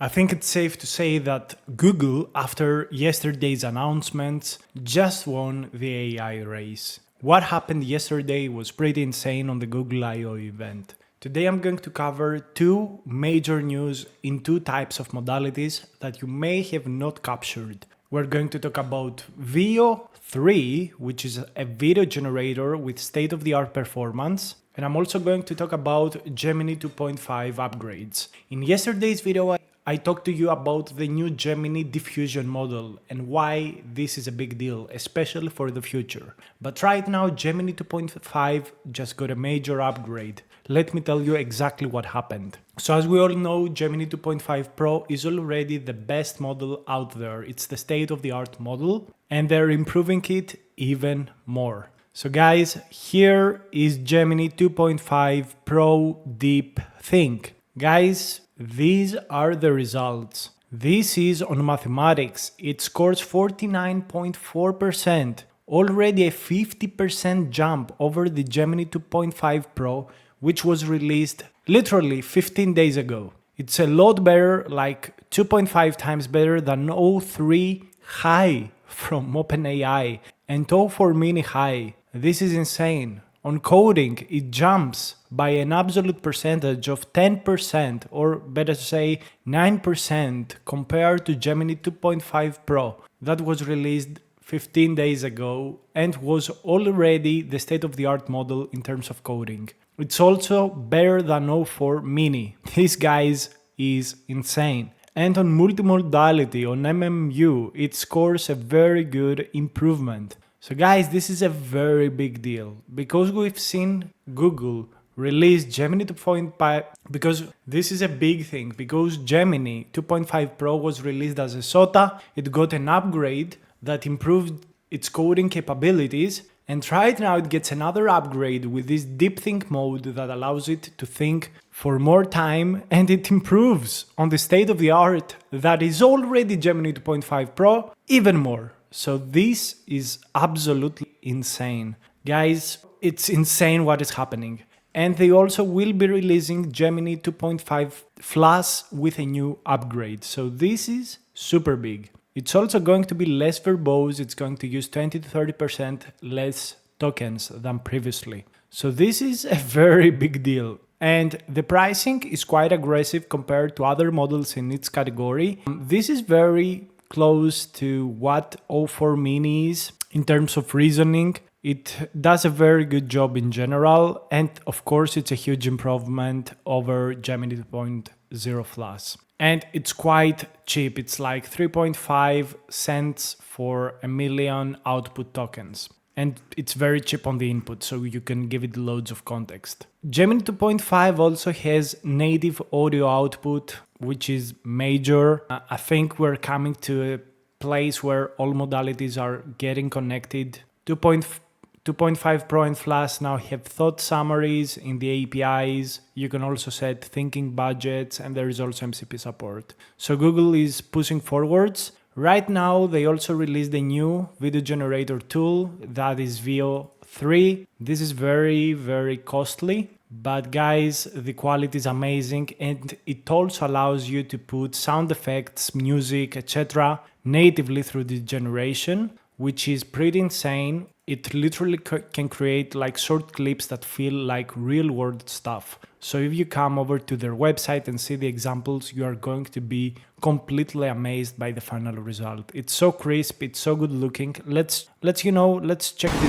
I think it's safe to say that Google, after yesterday's announcements, just won the AI race. What happened yesterday was pretty insane on the Google I/O event. Today I'm going to cover two major news in two types of modalities that you may have not captured. We're going to talk about Veo 3, which is a video generator with state-of-the-art performance. And I'm also going to talk about Gemini 2.5 upgrades. In yesterday's video, I talked to you about the new Gemini diffusion model and why this is a big deal, especially for the future. But right now, Gemini 2.5 just got a major upgrade. Let me tell you exactly what happened. So as we all know, Gemini 2.5 Pro is already the best model out there. It's the state-of-the-art model, and they're improving it even more. So guys, here is Gemini 2.5 Pro Deep Think. Guys, these are the results. This is on mathematics. It scores 49.4%, already a 50% jump over the Gemini 2.5 Pro, which was released literally 15 days ago. It's a lot better, like 2.5 times better than O3 High from OpenAI and O4 Mini High. This is insane. On coding, it jumps by an absolute percentage of 10%, or better say 9%, compared to Gemini 2.5 Pro that was released 15 days ago and was already the state-of-the-art model in terms of coding. It's also better than O4 Mini. This, guys, is insane. And on multimodality, on MMU, it scores a very good improvement. So guys, this is a very big deal because we've seen Google release Gemini 2.5, because this is a big thing, because Gemini 2.5 Pro was released as a SOTA, it got an upgrade that improved its coding capabilities, and right now it gets another upgrade with this deep think mode that allows it to think for more time, and it improves on the state of the art that is already Gemini 2.5 Pro even more. So this is absolutely insane. Guys, it's insane what is happening. And they also will be releasing Gemini 2.5 Plus with a new upgrade. So this is super big. It's also going to be less verbose. It's going to use 20 to 30% less tokens than previously. So this is a very big deal. And the pricing is quite aggressive compared to other models in its category. This is very close to what O4 Mini is in terms of reasoning. It does a very good job in general, and of course it's a huge improvement over Gemini 2.0 Plus. And it's quite cheap. It's like 3.5 cents for a million output tokens. And it's very cheap on the input, so you can give it loads of context. Gemini 2.5 also has native audio output, which is major. I think we're coming to a place where all modalities are getting connected. 2.5 Pro and Plus now have thought summaries in the APIs. You can also set thinking budgets, and there is also MCP support. So Google is pushing forwards. Right now, they also released a new video generator tool that is Veo 3. This is very, very costly, but guys, the quality is amazing, and it also allows you to put sound effects, music, etc. natively through the generation, which is pretty insane. It literally can create like short clips that feel like real world stuff. So if you come over to their website and see the examples, you are going to be completely amazed by the final result. It's so crisp, it's so good looking. Let's check this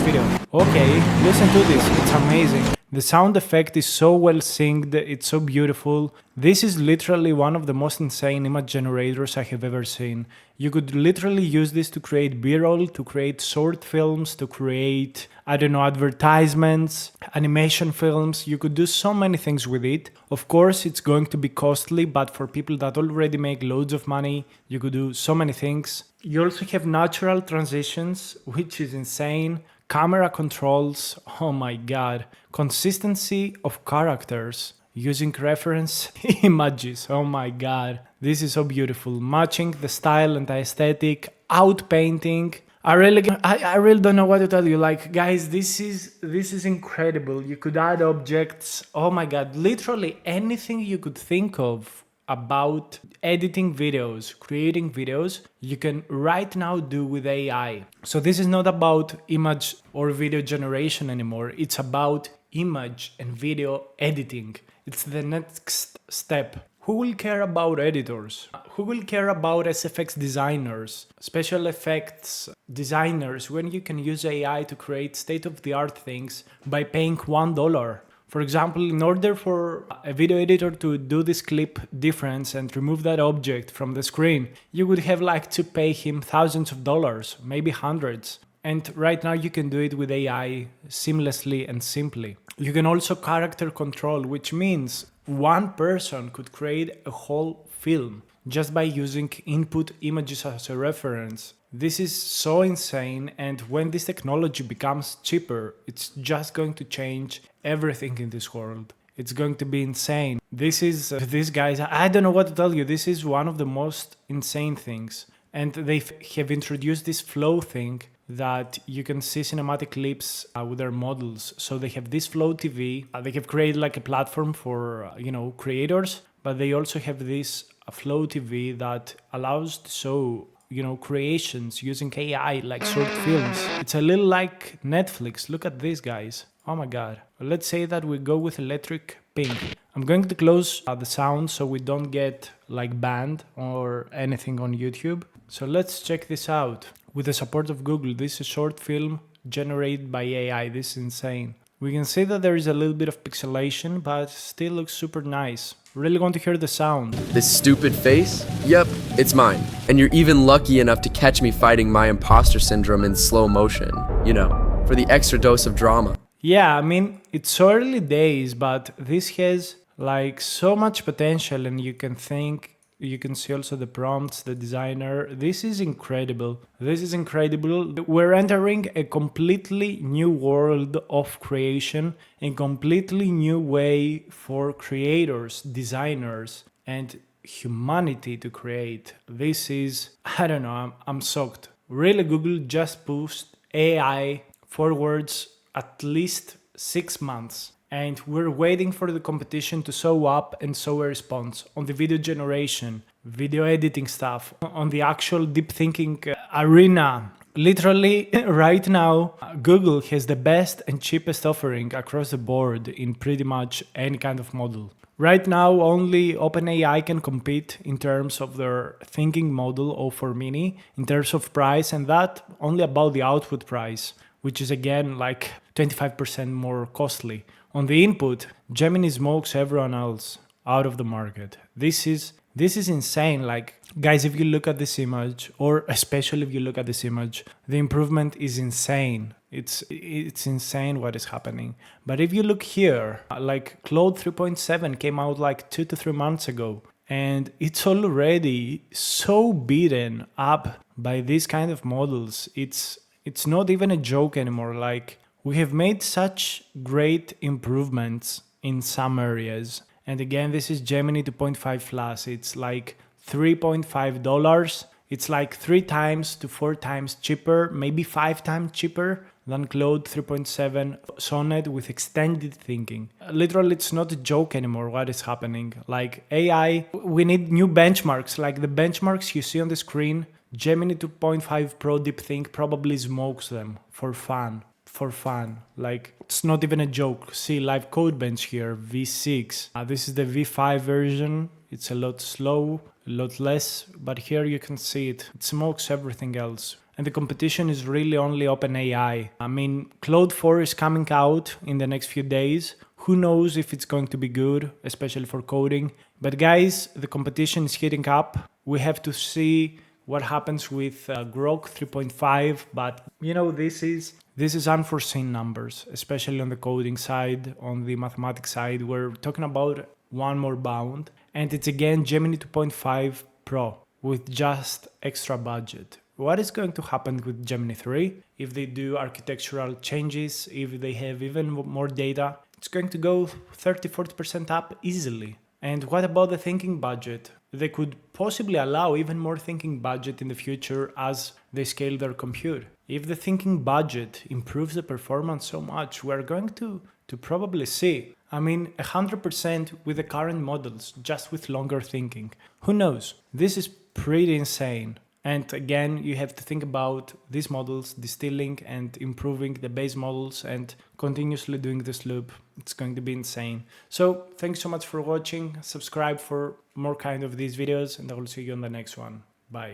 video. Okay, listen to this, it's amazing. The sound effect is so well synced, it's so beautiful. This is literally one of the most insane image generators I have ever seen. You could literally use this to create B-roll, to create short films, to create, advertisements, animation films. You could do so many things with it. Of course, it's going to be costly, but for people that already make loads of money, you could do so many things. You also have natural transitions, which is insane. Camera controls, oh my god. Consistency of characters using reference images, oh my god. This is so beautiful. Matching the style and the aesthetic, outpainting. I really don't know what to tell you. Like, guys, this is incredible. You could add objects. Oh my god, literally anything you could think of about editing videos, creating videos, you can right now do with AI. So this is not about image or video generation anymore. It's about image and video editing. It's the next step. Who will care about editors? Who will care about SFX designers, special effects designers, when you can use AI to create state-of-the-art things by paying $1? For example, in order for a video editor to do this clip difference and remove that object from the screen, you would have like to pay him thousands of dollars, maybe hundreds. And right now you can do it with AI seamlessly and simply. You can also character control, which means one person could create a whole film just by using input images as a reference. This is so insane, and when this technology becomes cheaper, it's just going to change everything in this world. It's going to be insane. This guys, I don't know what to tell you. This is one of the most insane things. And they have introduced this flow thing that you can see cinematic clips with their models. So they have this Flow TV. They have created like a platform for, creators, but they also have this Flow TV that allows to show, creations using AI, like short films. It's a little like Netflix. Look at this, guys. Oh my God. Let's say that we go with Electric Pink. I'm going to close the sound so we don't get like banned or anything on YouTube. So let's check this out. With the support of Google, this is a short film generated by AI. This is insane. We can see that there is a little bit of pixelation, but still looks super nice. Really want to hear the sound. This stupid face? Yep, it's mine. And you're even lucky enough to catch me fighting my imposter syndrome in slow motion. For the extra dose of drama. Yeah, I mean, it's so early days, but this has like so much potential, and you can see also the prompts, the designer. This is incredible. We're entering a completely new world of creation, a completely new way for creators, designers, and humanity to create. This is, I don't know, I'm shocked. Really, Google just pushed AI forwards at least 6 months. And we're waiting for the competition to show up and show a response on the video generation, video editing stuff, on the actual deep thinking arena. Literally, right now, Google has the best and cheapest offering across the board in pretty much any kind of model. Right now, only OpenAI can compete in terms of their thinking model O4 Mini, in terms of price, and that only about the output price, which is again like 25% more costly. On the input, Gemini smokes everyone else out of the market. This is insane. Like, guys, if you look at this image, or especially if you look at this image, the improvement is insane. It's insane what is happening. But if you look here, like Claude 3.7 came out like 2 to 3 months ago, and it's already so beaten up by these kind of models. It's not even a joke anymore. Like, we have made such great improvements in some areas. And again, this is Gemini 2.5 Plus. It's like $3.5. It's like 3 times to 4 times cheaper, maybe 5 times cheaper than Claude 3.7 Sonnet with extended thinking. Literally, it's not a joke anymore what is happening. Like AI, we need new benchmarks. Like the benchmarks you see on the screen, Gemini 2.5 Pro DeepThink probably smokes them for fun. Like, it's not even a joke. See live code bench here, V6. This is the V5 version. It's a lot slow, a lot less, but here you can see it. It smokes everything else. And the competition is really only OpenAI. I mean, Claude 4 is coming out in the next few days. Who knows if it's going to be good, especially for coding. But guys, the competition is heating up. We have to see what happens with Grok 3.5, but this is unforeseen numbers, especially on the coding side, on the mathematics side. We're talking about one more bound, and it's again Gemini 2.5 Pro with just extra budget. What is going to happen with Gemini 3 if they do architectural changes, if they have even more data? It's going to go 30-40% up easily. And what about the thinking budget? They could possibly allow even more thinking budget in the future as they scale their compute. If the thinking budget improves the performance so much, we're going to probably see I mean 100% with the current models, just with longer thinking. Who knows? This is pretty insane. And again, you have to think about these models distilling and improving the base models and continuously doing this loop. It's going to be insane. So thanks so much for watching. Subscribe for more kind of these videos and I will see you on the next one. Bye.